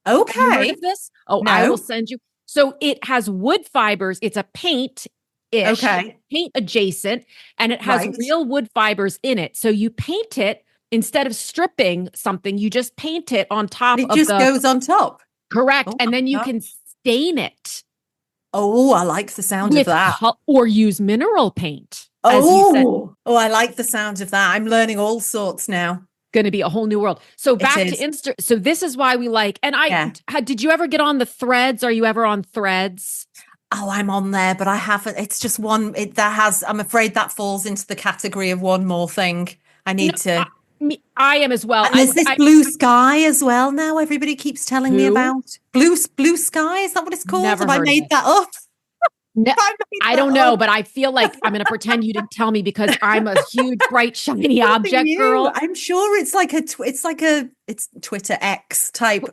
Okay. Have you heard of this? Oh, no. I will send you. So it has wood fibers. It's a paint-ish, paint adjacent, and it has real wood fibers in it. So you paint it. Instead of stripping something, you just paint it on top of it goes on top. Correct. And then you can stain it. Oh, I like the sound of that. Or use mineral paint. I like the sound of that. I'm learning all sorts now. Going to be a whole new world. So back to Insta. So this is why we like, and did you ever get on the Threads? Are you ever on Threads? Oh, I'm on there, but I haven't. It's just one, I'm afraid that falls into the category of one more thing. I need to. I am as well. And there's this Blue Sky as well now. Everybody keeps telling me about Blue Sky. Is that what it's called? Have I made that up? No, I don't know, but I feel like I'm going to pretend you didn't tell me because I'm a huge, bright, shiny object girl. I'm sure it's like it's Twitter X type,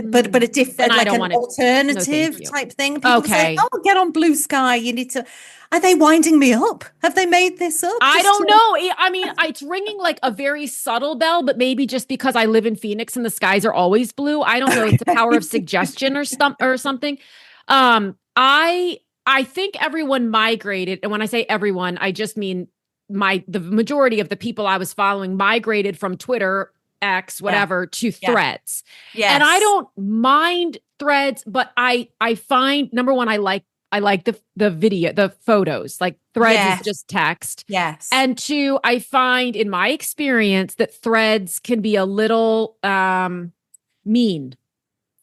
but a different, like an alternative type thing. People say, "Oh, get on Blue Sky. You need to." Are they winding me up? Have they made this up? I don't know. I mean, it's ringing like a very subtle bell, but maybe just because I live in Phoenix and the skies are always blue. I don't know. It's the power of suggestion or something. I think everyone migrated. And when I say everyone, I just mean the majority of the people I was following migrated from Twitter, X, whatever, to Threads. Yes. And I don't mind Threads, but I find, number one, I like the video, the photos, like Threads is just text. Yes. And two, I find in my experience that Threads can be a little mean,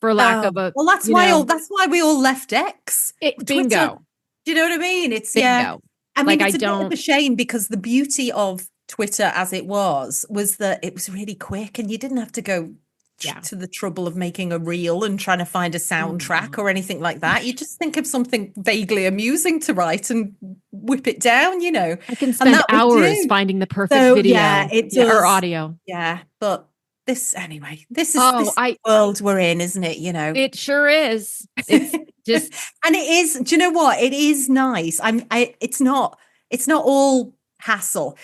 for lack of a. Well, that's why we all left X. Bingo. Do you know what I mean? It's bingo. I mean, it's a bit of a shame because the beauty of Twitter as it was that it was really quick and you didn't have to go to the trouble of making a reel and trying to find a soundtrack or anything like that. You just think of something vaguely amusing to write and whip it down, you know. I can And spend that we hours do. finding the perfect So video, yeah, it or does. audio. Yeah, but anyway, this Oh, is the world we're in, isn't it? You know, it sure is. It's just and it is. Do you know what? It is nice. It's not all hassle.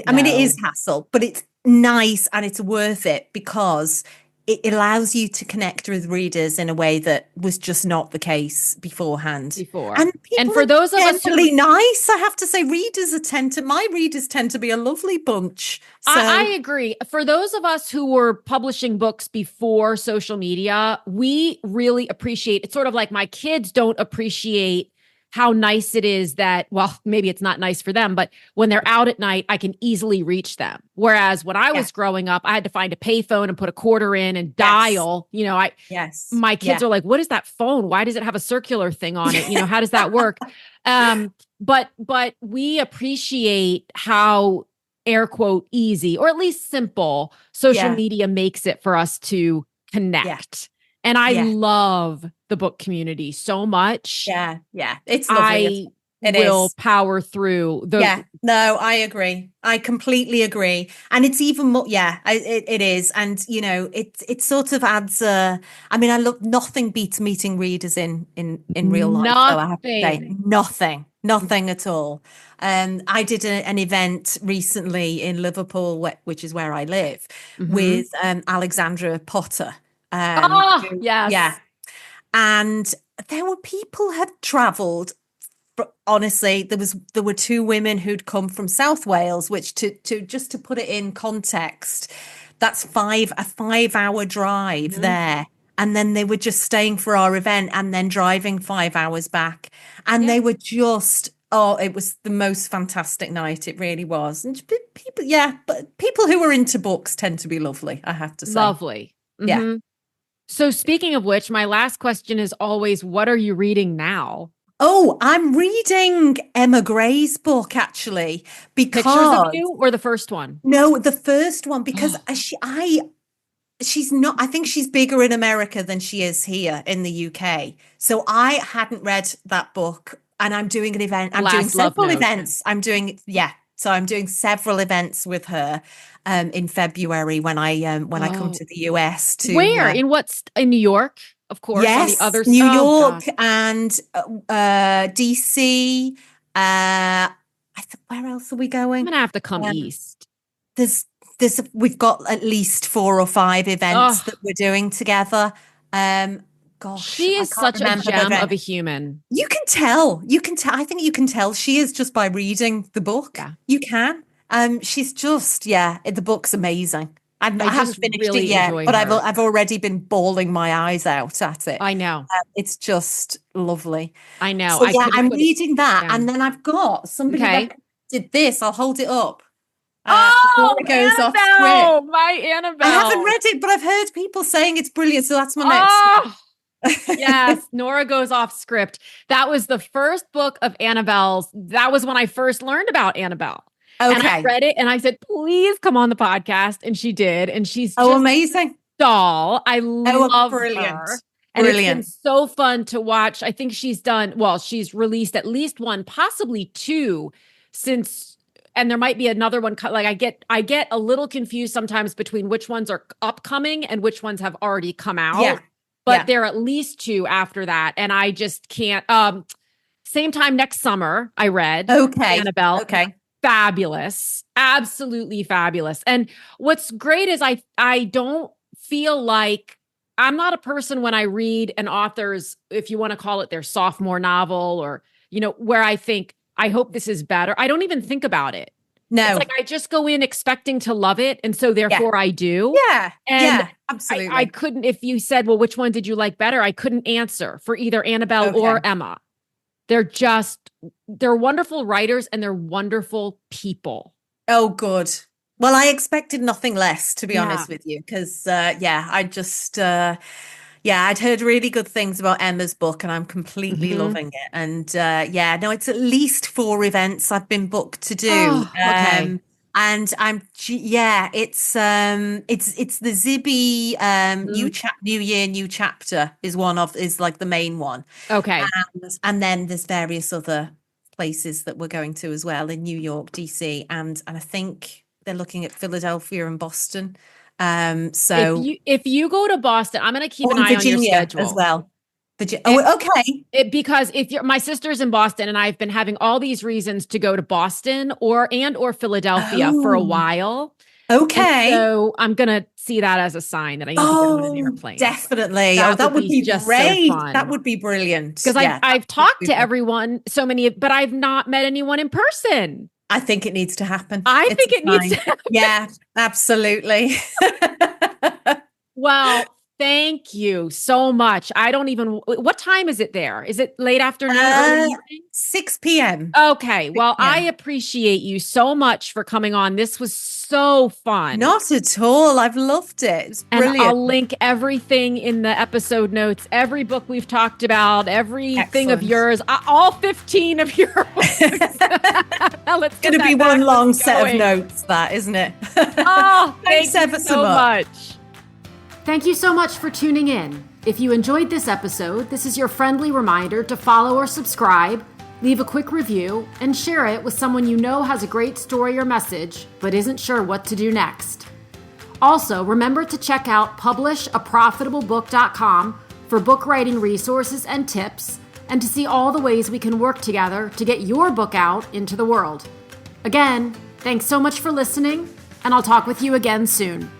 I mean, it is no. hassle, but it's nice and it's worth it because it allows you to connect with readers in a way that was just not the case beforehand. Before. And And people for are those of us generally nice. I have to say, my readers tend to be a lovely bunch. I So agree. For those of us who were publishing books before social media, we really appreciate it's sort of like my kids don't appreciate how nice it is that, well, maybe it's not nice for them, but when they're out at night, I can easily reach them. Whereas when I yeah, was growing up, I had to find a payphone and put a quarter in and yes, dial. yes, My yeah, kids are like, what is that phone? Why does it have a circular thing on it? How does that work? But we appreciate how air quote easy or at least simple social yeah, media makes it for us to yeah, connect. And I yeah. love the book community so much. Yeah, yeah, it's lovely. I It will is. power through the Yeah, no, I agree. I completely agree. And it's even more, yeah, it is. And, you know, it sort of adds I mean, I love nothing beats meeting readers in real life, though, I have to say. nothing. Nothing at all. I did an event recently in Liverpool, which is where I live, Mhm. with Alexandra Potter. Oh, yes. Yeah. And there were people had traveled. But honestly, there were two women who'd come from South Wales, which to just to put it in context, that's a 5 hour drive Mhm. there. And then they were just staying for our event and then driving 5 hours back. And Yeah. they were just, oh, it was the most fantastic night. It really was. And people, yeah, but people who are into books tend to be lovely, I have to say. Lovely. Yeah. Mhm. So speaking of which, my last question is always, what are you reading now? Oh, I'm reading Emma Gray's book actually Pictures of because You or the first one? no, the first one because she's not. I think she's bigger in America than she is here in the UK. So I hadn't read that book, and I'm doing an event. I'm doing Last Love several Note. events. So I'm doing several events with her in February when I come Oh, to the US to where? In New York? Of course, on the yes, other. New Oh York God, and DC. Where else are we I'm going? gonna have to come Um, east. there's we've got at least 4 or 5 events Oh, that we're doing together. Um, gosh, she I is can't such a remember the gem of event. a human. You can tell. You can tell. I think you can tell she is just by reading the book. Yeah, You can. She's just the book's amazing. I I haven't just finished it really yet, enjoy but her. I've already been bawling my eyes out at it. I know. It's just lovely. I know. So I yeah, couldn't I'm put it reading that, and down. then I've got somebody Okay. recommended this. I'll hold it up. Before Oh, it goes off script. Annabelle, my I haven't Annabelle. read it, but I've heard people saying it's brilliant. So that's my next. Oh, yes. Nora goes off script. That was the first book of Annabelle's. That was when I first learned about Annabelle. And I Okay. read it and I said, please come on the podcast. And she did. And she's Oh, just amazing. doll. I Oh, love brilliant. her. And it's been Brilliant. so fun to watch. I think she's released at least one, possibly two since, and there might be another one. Like I get a little confused sometimes between which ones are upcoming and which ones have already come Yeah. out. But Yeah. there are at least two after that. And I just can't. Same time next summer, I read Okay. Annabelle. Okay. Fabulous. Absolutely fabulous. And what's great is I don't feel like I'm not a person when I read an author's, if you want to call it their sophomore novel or, where I think, I hope this is better. I don't even think about it. It's No. like I just go in expecting to love it. And so Yeah. therefore I do. Yeah. And Yeah. Absolutely. I couldn't, if you said, well, which one did you like better? I couldn't answer for either Annabelle Okay. or Emma. They're wonderful writers and they're wonderful people. Oh, good. Well, I expected nothing less, to be Yeah. honest with you, because I just I'd heard really good things about Emma's book, and I'm completely Mhm. loving it. And no, it's at least 4 events I've been booked to do. Oh, okay. And it's the Zibby New Year, New Chapter is like the main one. Okay. And then there's various other places that we're going to as well, in New York, DC, and I think they're looking at Philadelphia and Boston. So if you go to Boston, I'm going to keep an eye on your Virginia schedule as well. Oh, okay. because my sister's in Boston, and I've been having all these reasons to go to Boston or Philadelphia for a while. Okay. And so I'm going to see that as a sign that I need to get on an airplane. Definitely. That would be just great. so fun. That would be brilliant. Because I've talked to everyone, but I've not met anyone in person. I think it needs to happen. I think it needs to happen. Yeah, absolutely. Well, thank you so much. What time is it there? Is it late afternoon? Early evening? 6 p.m. Okay. Well, I appreciate you so much for coming on. This was so fun. Not at all. I've loved it. It's brilliant. And I'll link everything in the episode notes, every book we've talked about, everything of yours, all 15 of your books. It's going to be one long set of notes, that, isn't it? Oh, thanks ever so much. Thank you so much for tuning in. If you enjoyed this episode, this is your friendly reminder to follow or subscribe, leave a quick review, and share it with someone you know has a great story or message, but isn't sure what to do next. Also, remember to check out publishaprofitablebook.com for book writing resources and tips, and to see all the ways we can work together to get your book out into the world. Again, thanks so much for listening, and I'll talk with you again soon.